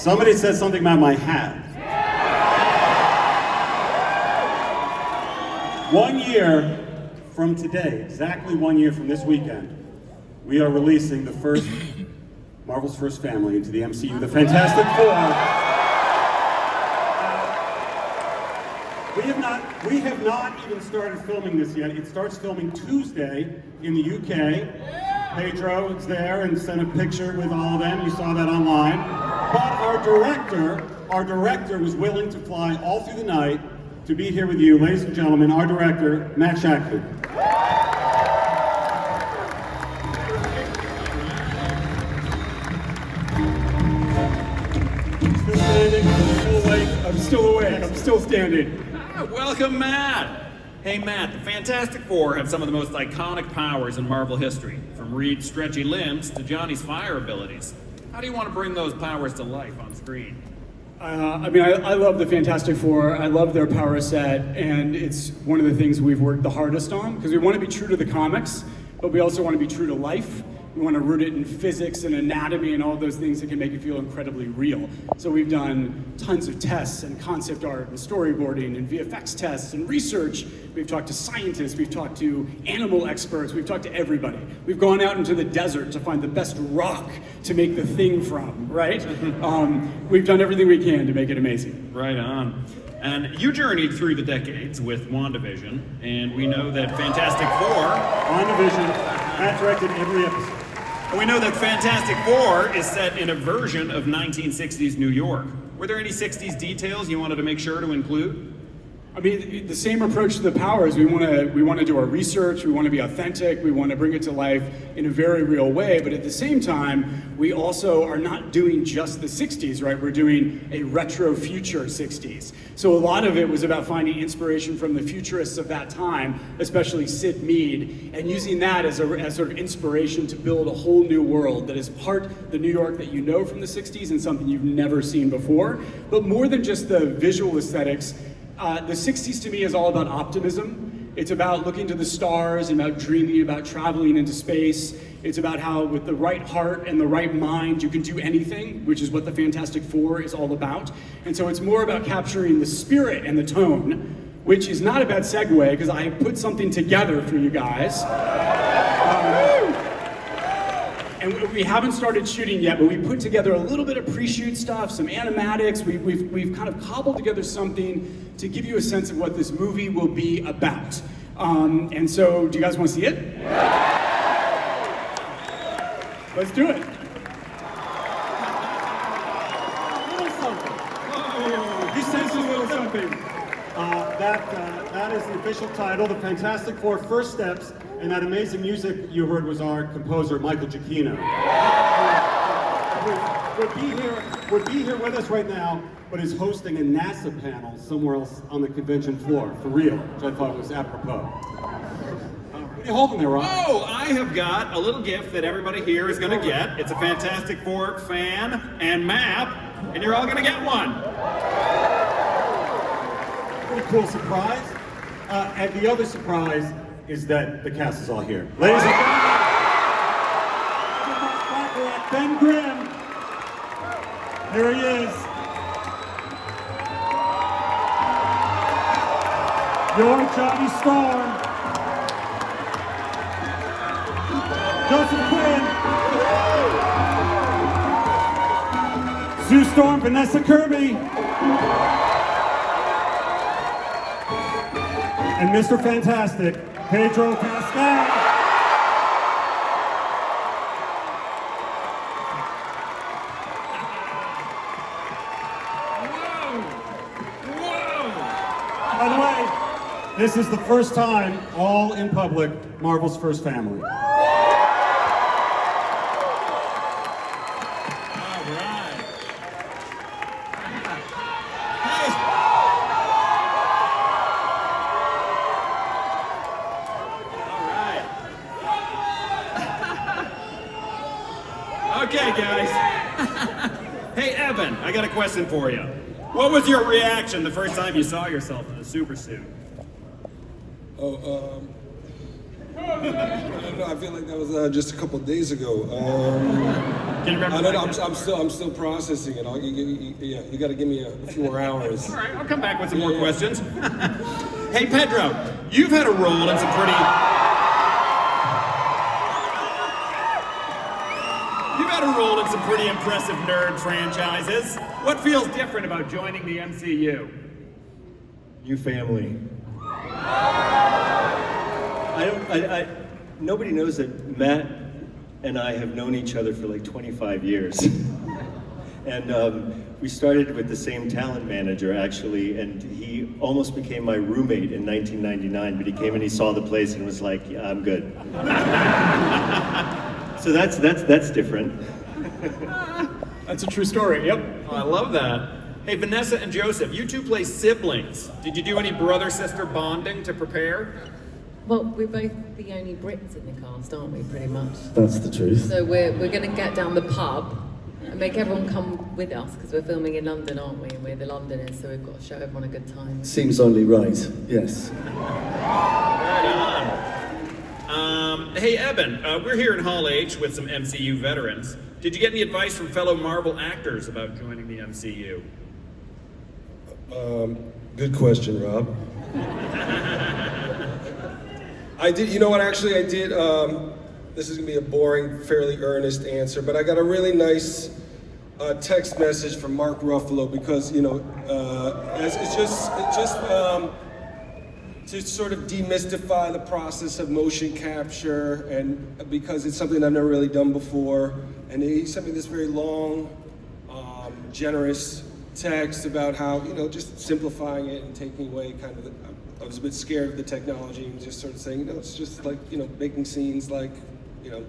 Somebody said something about my hat. 1 year from today, exactly 1 year from this weekend, we are releasing the first, Marvel's first family into the MCU, the Fantastic Four. We have not even started filming this yet. It starts filming Tuesday in the UK. Pedro is there and sent a picture with all of them. You saw that online. But our director was willing to fly all through the night to be here with you, ladies and gentlemen, our director, Matt Shackley. Still standing, still awake, I'm still awake, I'm still standing. Welcome, Matt! Hey, Matt, the Fantastic Four have some of the most iconic powers in Marvel history, from Reed's stretchy limbs to Johnny's fire abilities. How do you want to bring those powers to life on screen? I love the Fantastic Four. I love their power set, and it's one of the things we've worked the hardest on, because we want to be true to the comics, but we also want to be true to life. We want to root it in physics and anatomy and all those things that can make it feel incredibly real. So we've done tons of tests and concept art and storyboarding and VFX tests and research. We've talked to scientists, we've talked to animal experts, we've talked to everybody. We've gone out into the desert to find the best rock to make the thing from, right? We've done everything we can to make it amazing. Right on. And you journeyed through the decades with WandaVision, and we know that Fantastic Four... WandaVision, Matt directed every episode. We know that Fantastic Four is set in a version of 1960s New York. Were there any 60s details you wanted to make sure to include? I mean, the same approach to the powers. We want to do our research. We want to be authentic. We want to bring it to life in a very real way. But at the same time, we also are not doing just the 60s, right? We're doing a retro future 60s. So a lot of it was about finding inspiration from the futurists of that time, especially Sid Mead, and using that as sort of inspiration to build a whole new world that is part the New York that you know from the 60s and something you've never seen before. But more than just the visual aesthetics, the 60s to me is all about optimism. It's about looking to the stars and about dreaming, about traveling into space. It's about how with the right heart and the right mind you can do anything, which is what the Fantastic Four is all about. And so it's more about capturing the spirit and the tone, which is not a bad segue because I put something together for you guys. And we haven't started shooting yet, but we put together a little bit of pre-shoot stuff, some animatics. We've kind of cobbled together something to give you a sense of what this movie will be about. And so, do you guys want to see it? Let's do it. A little something. He says a little something. That is the official title, The Fantastic Four First Steps, and that amazing music you heard was our composer, Michael Giacchino. Would be here with us right now, but is hosting a NASA panel somewhere else on the convention floor, for real, which I thought was apropos. What are you holding there, Rob? Oh, I have got a little gift that everybody here is going to get. It's a Fantastic Four fan and map, and you're all going to get one. Pretty cool surprise. And the other surprise is that the cast is all here. Ladies and gentlemen, Moss-Bachrach, Ben Grimm. Here he is. Your Johnny Storm. Joseph Quinn. Sue Storm, Vanessa Kirby. And Mr. Fantastic, Pedro Pascal. By the way, this is the first time, all in public, Marvel's first family. Okay, guys. Hey, Evan, I got a question for you. What was your reaction the first time you saw yourself in a super suit? Oh, don't know, I feel like that was just a couple days ago. Can you remember? I don't know, I'm still processing it. You got to give me a few more hours. All right, I'll come back with some more questions. Hey, Pedro, you've had a role in some pretty... You've had a role in some pretty impressive nerd franchises. What feels different about joining the MCU? New family. Nobody knows that Matt and I have known each other for like 25 years. And we started with the same talent manager, actually, and he almost became my roommate in 1999, but he came and he saw the place and was like, yeah, I'm good. So that's different. That's a true story, yep. Oh, I love that. Hey, Vanessa and Joseph, you two play siblings. Did you do any brother-sister bonding to prepare? Well, we're both the only Brits in the cast, aren't we, pretty much? That's the truth. So we're going to get down the pub and make everyone come with us, because we're filming in London, aren't we? And we're the Londoners, so we've got to show everyone a good time. Seems only right, yes. Right on. Hey, Eben, we're here in Hall H with some MCU veterans. Did you get any advice from fellow Marvel actors about joining the MCU? Good question, Rob. I did, you know what, actually I did, this is gonna be a boring, fairly earnest answer, but I got a really nice text message from Mark Ruffalo because, you know, it's just to sort of demystify the process of motion capture, and because it's something I've never really done before, and he sent me this very long, generous text about how, you know, just simplifying it and taking away kind of I was a bit scared of the technology and just sort of saying, you know, it's just like, you know, making scenes like, you know,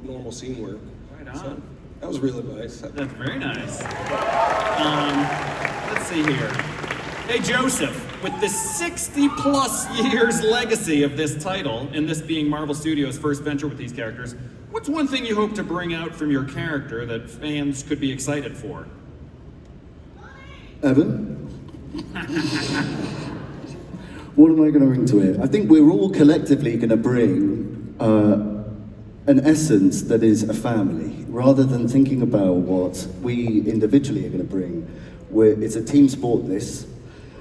normal scene work. Right on. So, that was real advice. That's very nice. Let's see here. Hey, Joseph, with the 60-plus years legacy of this title, and this being Marvel Studios' first venture with these characters, what's one thing you hope to bring out from your character that fans could be excited for? Evan? What am I going to bring to it? I think we're all collectively going to bring an essence that is a family, rather than thinking about what we individually are going to bring. It's a team sport, this,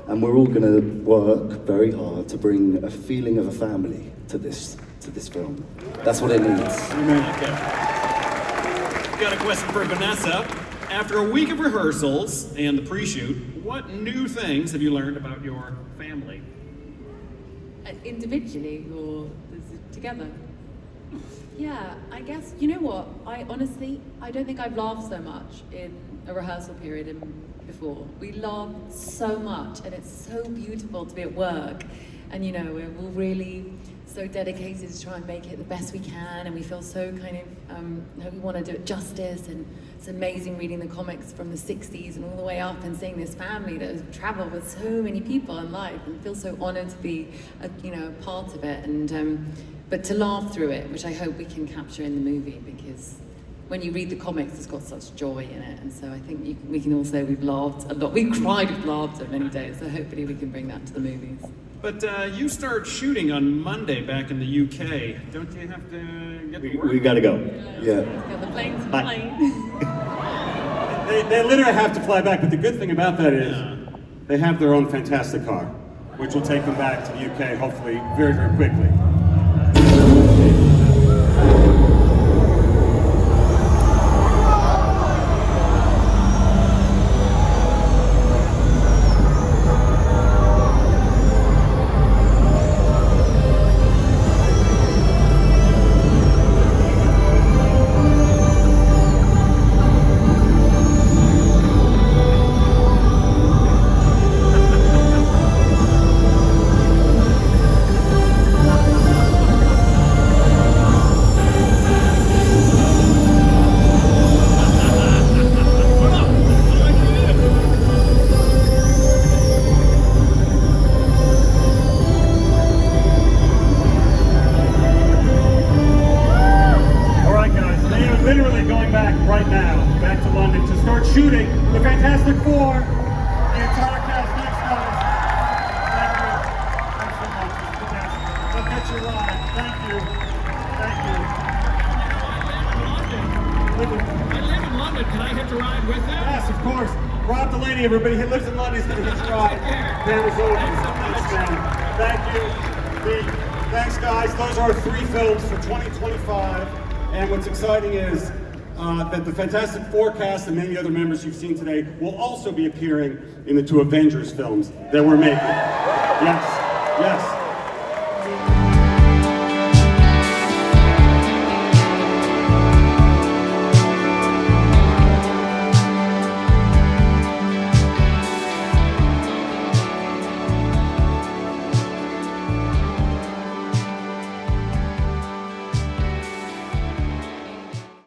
and we're all going to work very hard to bring a feeling of a family to this film. That's what it needs. Okay. Got a question for Vanessa. After a week of rehearsals and the pre-shoot, what new things have you learned about your family? Individually or together? Yeah, I guess, you know what, I don't think I've laughed so much in a rehearsal period before. We laughed so much, and it's so beautiful to be at work, and you know, we're all really so dedicated to try and make it the best we can, and we feel so kind of, we want to do it justice, and it's amazing reading the comics from the 60s and all the way up and seeing this family that has traveled with so many people in life, and feel so honored to be a part of it, and but to laugh through it, which I hope we can capture in the movie, because when you read the comics, it's got such joy in it, and so I think we can all say we've laughed a lot. We've cried with laughter many days, so hopefully we can bring that to the movies. But you start shooting on Monday back in the UK. Don't you have to get to work? We gotta go. Yeah. Got the plane's Bye. plane. They literally have to fly back, but the good thing about that is they have their own Fantasticar, which will take them back to the UK hopefully very, very quickly. Back to London to start shooting the Fantastic Four. The entire cast, next guys. Thank you. Thanks so much. Fantastic. They'll catch you live. Thank you. Yes, of course. Rob Delaney, everybody. He lives in London. He's going to hitch a ride. Cameras open. Thanks, man. Thank you. Thanks, guys. Those are 3 films for 2025. And what's exciting is that the Fantastic Four cast and many other members you've seen today will also be appearing in the 2 Avengers films that we're making. Yes.